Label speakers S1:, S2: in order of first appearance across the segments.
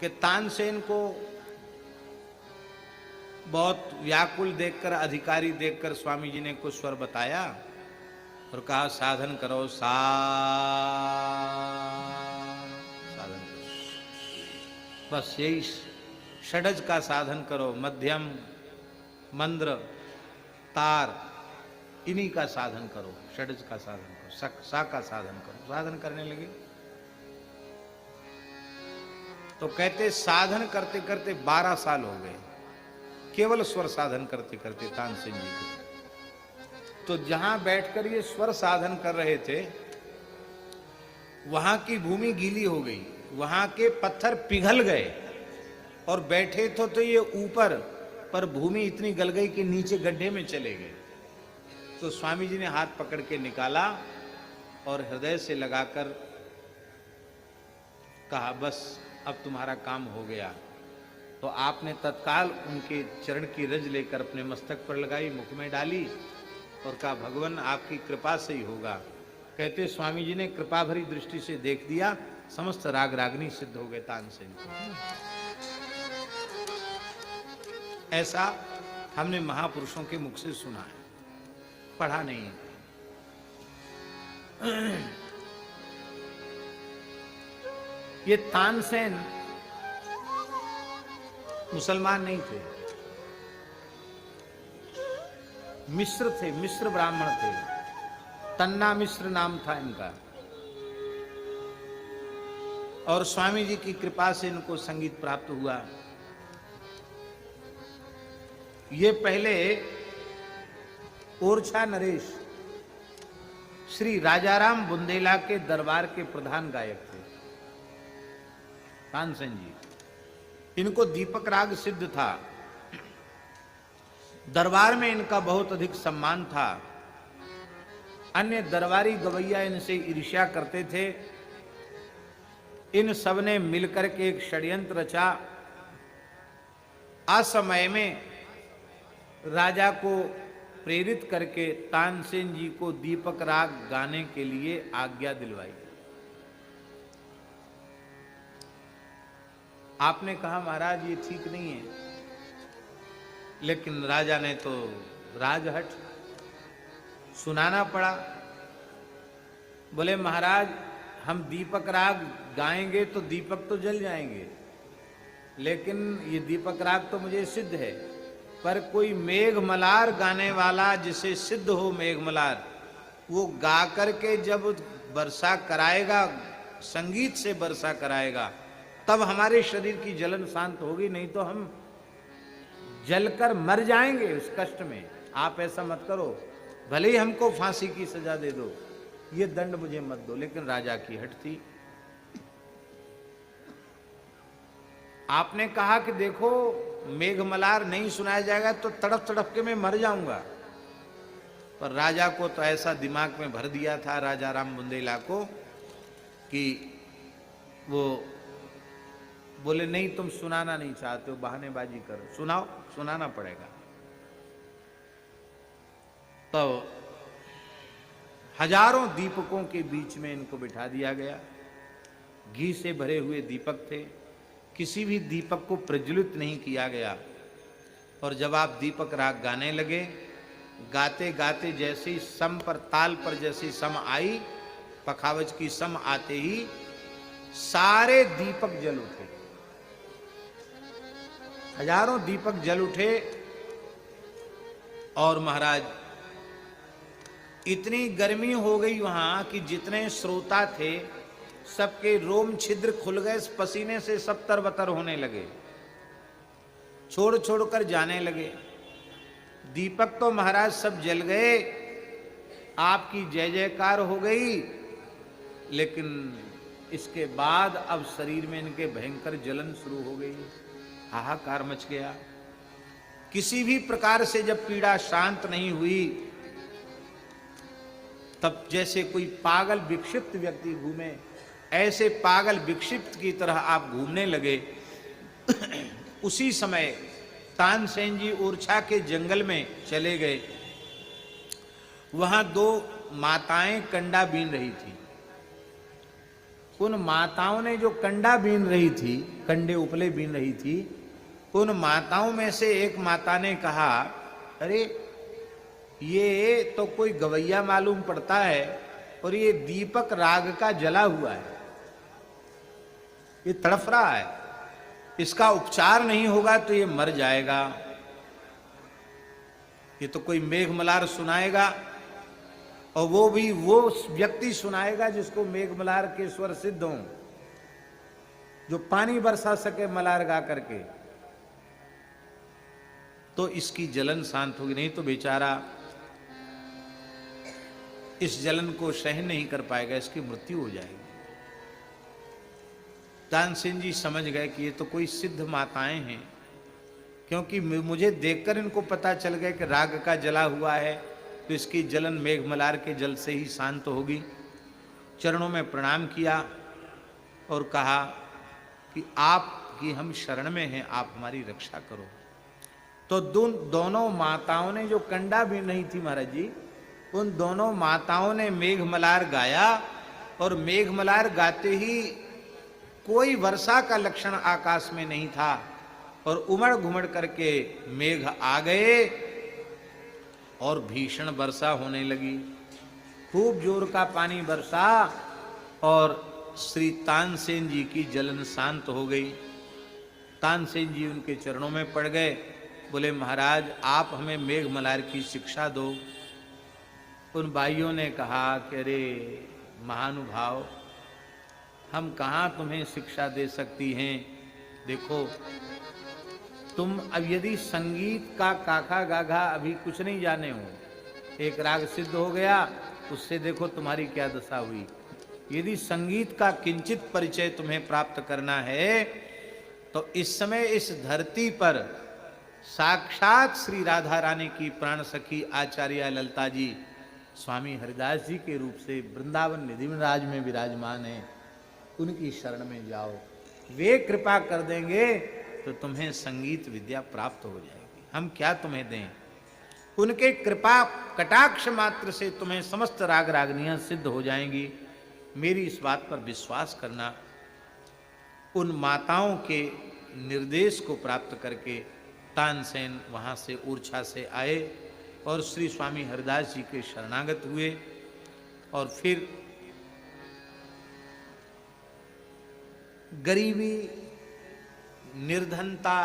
S1: कि तानसेन को बहुत व्याकुल देखकर, अधिकारी देखकर स्वामी जी ने कुछ स्वर बताया और कहा साधन करो, साधन करो, बस यही षडज का साधन करो, मध्यम, मंद्र, तार, इन्हीं का साधन करो, षडज का साधन करो, सा का साधन करो। साधन करने लगे तो कहते साधन करते करते 12 साल हो गए, केवल स्वर साधन करते करते तानसेन जी को। तो जहां बैठकर ये स्वर साधन कर रहे थे वहां की भूमि गीली हो गई, वहां के पत्थर पिघल गए और बैठे तो ये ऊपर, पर भूमि इतनी गल गई कि नीचे गड्ढे में चले गए। तो स्वामी जी ने हाथ पकड़ के निकाला और हृदय से लगाकर कहा बस अब तुम्हारा काम हो गया। तो आपने तत्काल उनके चरण की रज लेकर अपने मस्तक पर लगाई, मुख में डाली और कहा भगवान आपकी कृपा से ही होगा। कहते स्वामी जी ने कृपा भरी दृष्टि से देख दिया, समस्त राग रागनी सिद्ध हो गए तानसेन को। ऐसा हमने महापुरुषों के मुख से सुना है, पढ़ा नहीं है। ये तानसेन मुसलमान नहीं थे, मिस्र थे, मिस्र ब्राह्मण थे, तन्ना मिस्र नाम था इनका। और स्वामी जी की कृपा से इनको संगीत प्राप्त हुआ। ये पहले ओरछा नरेश श्री राजाराम बुंदेला के दरबार के प्रधान गायक थे तानसेन जी। इनको दीपक राग सिद्ध था, दरबार में इनका बहुत अधिक सम्मान था। अन्य दरबारी गवैया इनसे ईर्ष्या करते थे। इन सब ने मिलकर के एक षड्यंत्र रचा। असमय में राजा को प्रेरित करके तानसेन जी को दीपक राग गाने के लिए आज्ञा दिलवाई। आपने कहा महाराज ये ठीक नहीं है, लेकिन राजा ने तो राजहट सुनाना पड़ा। बोले महाराज हम दीपक राग गाएंगे तो दीपक तो जल जाएंगे, लेकिन ये दीपक राग तो मुझे सिद्ध है, पर कोई मेघमलार गाने वाला जिसे सिद्ध हो मेघमलार, वो गा करके जब वर्षा कराएगा, संगीत से वर्षा कराएगा, तब हमारे शरीर की जलन शांत होगी, नहीं तो हम जलकर मर जाएंगे उस कष्ट में। आप ऐसा मत करो, भले ही हमको फांसी की सजा दे दो, ये दंड मुझे मत दो। लेकिन राजा की हट थी। आपने कहा कि देखो मेघमलार नहीं सुनाया जाएगा तो तड़प तड़प के मैं मर जाऊंगा, पर राजा को तो ऐसा दिमाग में भर दिया था राजा राम बुंदेला को कि वो बोले नहीं तुम सुनाना नहीं चाहते हो, बहानेबाजी करो, सुनाओ, सुनाना पड़ेगा। तो हजारों दीपकों के बीच में इनको बिठा दिया गया। घी से भरे हुए दीपक थे, किसी भी दीपक को प्रज्वलित नहीं किया गया। और जब आप दीपक राग गाने लगे, गाते गाते जैसे ही सम पर, ताल पर जैसे सम आई, पखावज की सम आते ही सारे दीपक जल उठे, हजारों दीपक जल उठे। और महाराज इतनी गर्मी हो गई वहां कि जितने श्रोता थे सबके रोम छिद्र खुल गए, पसीने से सब तरबतर होने लगे, छोड़ छोड़ कर जाने लगे। दीपक तो महाराज सब जल गए, आपकी जय जयकार हो गई, लेकिन इसके बाद अब शरीर में इनके भयंकर जलन शुरू हो गई, हाहाकार मच गया। किसी भी प्रकार से जब पीड़ा शांत नहीं हुई, तब जैसे कोई पागल विक्षिप्त व्यक्ति घूमे, ऐसे पागल विक्षिप्त की तरह आप घूमने लगे। उसी समय तानसेन जी ओरछा के जंगल में चले गए। वहां दो माताएं कंडा बीन रही थी। उन माताओं ने जो कंडा बीन रही थी, कंडे उपले बीन रही थी, उन माताओं में से एक माता ने कहा, अरे ये तो कोई गवैया मालूम पड़ता है और ये दीपक राग का जला हुआ है, ये तड़फ रहा है, इसका उपचार नहीं होगा तो ये मर जाएगा। ये तो कोई मेघ मल्हार सुनाएगा, और वो भी वो व्यक्ति सुनाएगा जिसको मेघ मल्हार के स्वर सिद्ध हों, जो पानी बरसा सके मल्हार गा करके, तो इसकी जलन शांत होगी, नहीं तो बेचारा इस जलन को सहन नहीं कर पाएगा, इसकी मृत्यु हो जाएगी। तानसेन जी समझ गए कि ये तो कोई सिद्ध माताएं हैं, क्योंकि मुझे देखकर इनको पता चल गया कि राग का जला हुआ है, तो इसकी जलन मेघ मल्हार के जल से ही शांत होगी। चरणों में प्रणाम किया और कहा कि आप की हम शरण में हैं, आप हमारी रक्षा करो। तो दोनों माताओं ने जो कंडा भी नहीं थी महाराज जी, उन दोनों माताओं ने मेघ मल्हार गाया, और मेघ मल्हार गाते ही कोई वर्षा का लक्षण आकाश में नहीं था, और उमड़ घुमड़ करके मेघ आ गए और भीषण वर्षा होने लगी। खूब जोर का पानी बरसा और श्री तानसेन जी की जलन शांत हो गई। तानसेन जी उनके चरणों में पड़ गए, बोले महाराज आप हमें मेघ मल्हार की शिक्षा दो। उन भाइयों ने कहा कि अरे महानुभाव, हम कहाँ तुम्हें शिक्षा दे सकती हैं। देखो तुम अब यदि संगीत का काका गागा अभी कुछ नहीं जाने हो, एक राग सिद्ध हो गया, उससे देखो तुम्हारी क्या दशा हुई। यदि संगीत का किंचित परिचय तुम्हें प्राप्त करना है तो इस समय इस धरती पर साक्षात श्री राधा रानी की प्राण सखी आचार्य ललिता जी स्वामी हरिदास जी के रूप से वृंदावन निधिवनराज में विराजमान है, उनकी शरण में जाओ, वे कृपा कर देंगे तो तुम्हें संगीत विद्या प्राप्त हो जाएगी। हम क्या तुम्हें दें, उनके कृपा कटाक्ष मात्र से तुम्हें समस्त राग रागनियां सिद्ध हो जाएंगी। मेरी इस बात पर विश्वास करना। उन माताओं के निर्देश को प्राप्त करके तानसेन वहां से ऊर्छा से आए और श्री स्वामी हरिदास जी के शरणागत हुए, और फिर गरीबी, निर्धनता,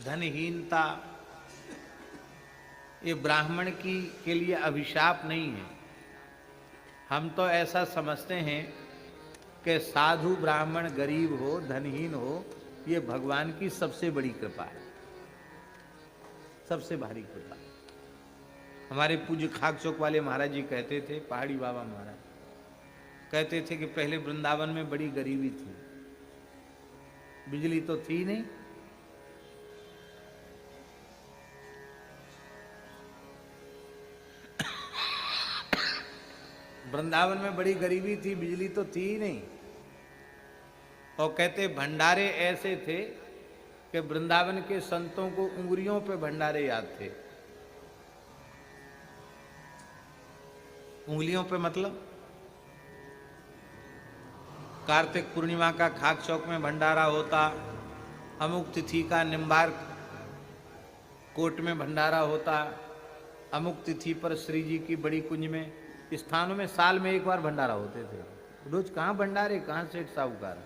S1: धनहीनता ये ब्राह्मण की के लिए अभिशाप नहीं है। हम तो ऐसा समझते हैं कि साधु ब्राह्मण गरीब हो, धनहीन हो, ये भगवान की सबसे बड़ी कृपा है, सबसे भारी कृपा। हमारे पूज्य खाक चौक वाले महाराज जी कहते थे, पहाड़ी बाबा महाराज कहते थे कि पहले वृंदावन में बड़ी गरीबी थी, बिजली तो थी नहीं, वृंदावन में बड़ी गरीबी थी, बिजली तो थी ही नहीं। और कहते भंडारे ऐसे थे कि वृंदावन के संतों को उंगलियों पे भंडारे याद थे। उंगलियों पे मतलब कार्तिक पूर्णिमा का खाक चौक में भंडारा होता, अमुक तिथि का निम्बार कोट में भंडारा होता, अमुक तिथि पर श्री जी की बड़ी कुंज में स्थानों में साल में एक बार भंडारा होते थे। रोज कहाँ भंडारे, कहाँ सेठ साहूकार।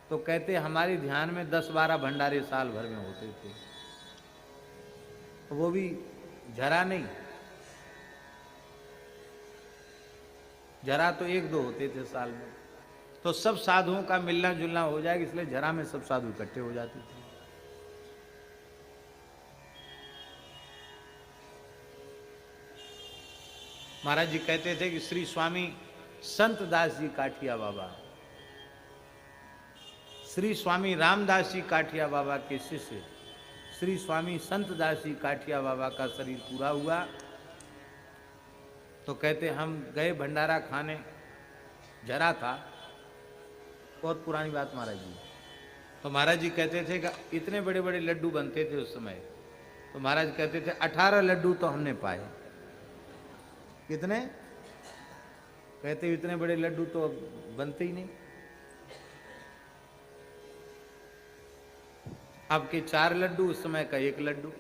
S1: तो कहते हमारे ध्यान में 10-12 भंडारे साल भर में होते थे, वो भी जरा नहीं, जरा तो 1-2 होते थे साल में। तो सब साधुओं का मिलना जुलना हो जाएगा, इसलिए जरा में सब साधु इकट्ठे हो जाते थे। महाराज जी कहते थे कि श्री स्वामी संत दास जी काठिया बाबा, श्री स्वामी रामदास जी काठिया बाबा के शिष्य श्री स्वामी संत दास जी काठिया बाबा का शरीर पूरा हुआ। तो कहते हम गए भंडारा खाने, जरा था, बहुत पुरानी बात महाराज जी। तो महाराज जी कहते थे कि इतने बड़े बड़े लड्डू बनते थे उस समय। तो महाराज कहते थे 18 लड्डू तो हमने पाए। कितने? कहते इतने बड़े लड्डू तो बनते ही नहीं। अब के 4 लड्डू, उस समय का 1 लड्डू,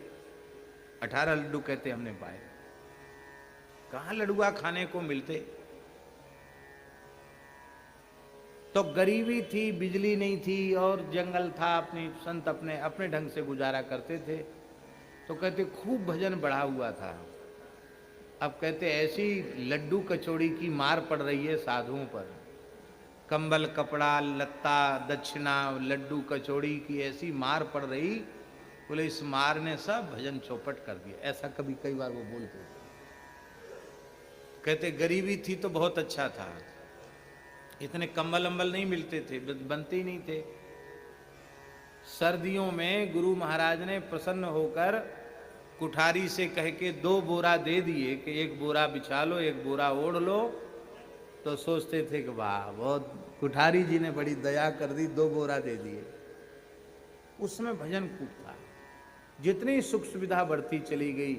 S1: 18 लड्डू कहते हमने पाए। कहां लडुआ खाने को मिलते। तो गरीबी थी, बिजली नहीं थी और जंगल था, अपनी संत अपने अपने ढंग से गुजारा करते थे। तो कहते खूब भजन बढ़ा हुआ था। अब कहते ऐसी लड्डू कचौड़ी की मार पड़ रही है साधुओं पर, कंबल कपड़ा लत्ता दक्षिणा लड्डू कचौड़ी की ऐसी मार पड़ रही, बोले इस मार ने सब भजन चौपट कर दिया। ऐसा कभी कई बार वो बोलते थे। कहते गरीबी थी तो बहुत अच्छा था, इतने कंबल अंबल नहीं मिलते थे, बनते ही नहीं थे। सर्दियों में गुरु महाराज ने प्रसन्न होकर कुठारी से कह के 2 बोरा दे दिए कि 1 बोरा बिछा लो, 1 बोरा ओढ़ लो। तो सोचते थे कि वाह, बहुत कुठारी जी ने बड़ी दया कर दी, 2 बोरा दे दिए। उसमें भजन खूब था। जितनी सुख सुविधा बढ़ती चली गई,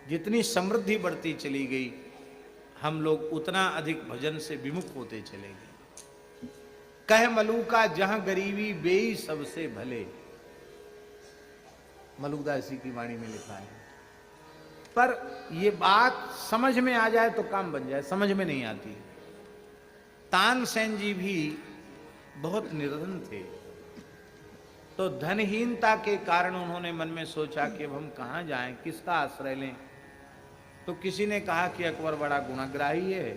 S1: जितनी समृद्धि बढ़ती चली गई, हम लोग उतना अधिक भजन से विमुख होते चले गए। कह मलूका जहां गरीबी बेई सबसे भले, मलुकदास जी की वाणी में लिखा है। पर ये बात समझ में आ जाए तो काम बन जाए, समझ में नहीं आती। तानसेन जी भी बहुत निर्धन थे, तो धनहीनता के कारण उन्होंने मन में सोचा कि अब हम कहां जाएं, किसका आश्रय लें। तो किसी ने कहा कि अकबर बड़ा गुणग्राही है।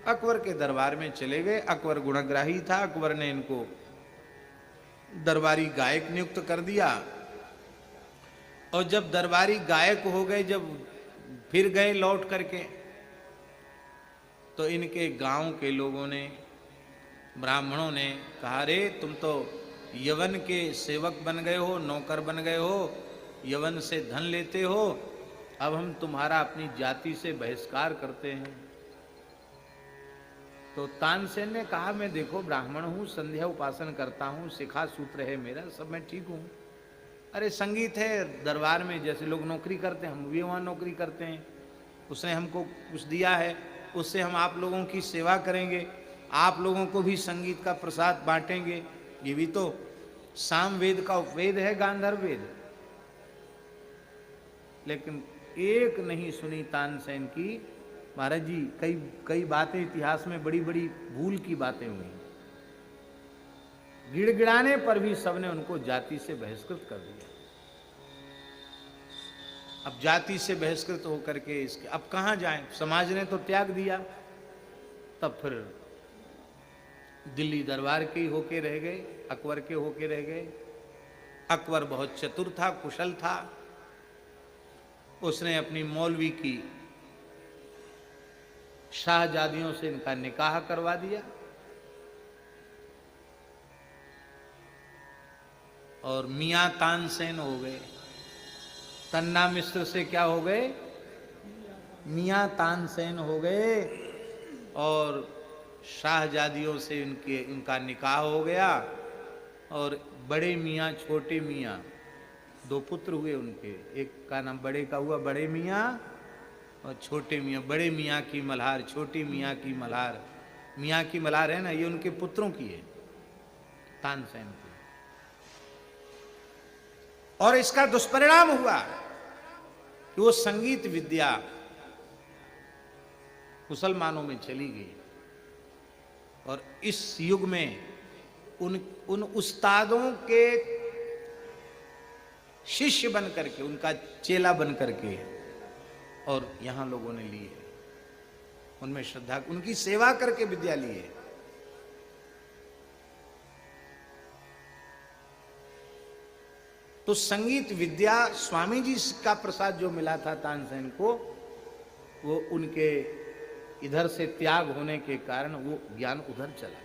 S1: अकबर के दरबार में चले गए। अकबर गुणग्राही था, अकबर ने इनको दरबारी गायक नियुक्त कर दिया। और जब दरबारी गायक हो गए, जब फिर गए लौट करके, तो इनके गांव के लोगों ने, ब्राह्मणों ने कहा, रे तुम तो यवन के सेवक बन गए हो, नौकर बन गए हो, यवन से धन लेते हो, अब हम तुम्हारा अपनी जाति से बहिष्कार करते हैं। तो तानसेन ने कहा, मैं देखो ब्राह्मण हूं, संध्या उपासन करता हूं, शिखा सूत्र है मेरा, सब मैं ठीक हूं। अरे संगीत है दरबार में, जैसे लोग नौकरी करते हैं हम भी वहां नौकरी करते हैं, उसने हमको कुछ दिया है, उससे हम आप लोगों की सेवा करेंगे, आप लोगों को भी संगीत का प्रसाद बांटेंगे। ये भी तो साम वेद का उपवेद है, गांधर्व वेद। लेकिन एक नहीं सुनी तानसेन की। महाराज जी कई बातें इतिहास में बड़ी बड़ी भूल की बातें हुई, गिड़गिड़ाने पर भी सबने उनको जाति से बहिष्कृत कर दिया। अब जाति से बहिष्कृत होकर के इसके अब कहां जाएं, समाज ने तो त्याग दिया। तब फिर दिल्ली दरबार के ही होके रह गए, अकबर के होके रह गए। अकबर बहुत चतुर था, कुशल था। उसने अपनी मौलवी की शाहजादियों से इनका निकाह करवा दिया और मियां तानसेन हो गए। तन्ना मिश्र से क्या हो गए, मियां तानसेन हो गए। और शाहजादियों से इनका निकाह हो गया। और बड़े मियां छोटे मियां 2 पुत्र हुए उनके, एक का नाम बड़े का हुआ बड़े मियां और छोटे मियां। बड़े मियां की मल्हार, छोटी मियां की मल्हार। मियां की मल्हार है ना, ये उनके पुत्रों की है, तानसेन की। और इसका दुष्परिणाम हुआ कि वो संगीत विद्या मुसलमानों में चली गई। और इस युग में उन उस्तादों के शिष्य बन करके, उनका चेला बन करके, और यहां लोगों ने ली है, उनमें श्रद्धा, उनकी सेवा करके विद्या ली है। तो संगीत विद्या स्वामी जी का प्रसाद जो मिला था तानसेन को, वो उनके इधर से त्याग होने के कारण वो ज्ञान उधर चला।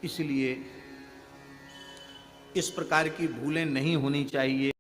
S1: इसलिए इस प्रकार की भूलें नहीं होनी चाहिए।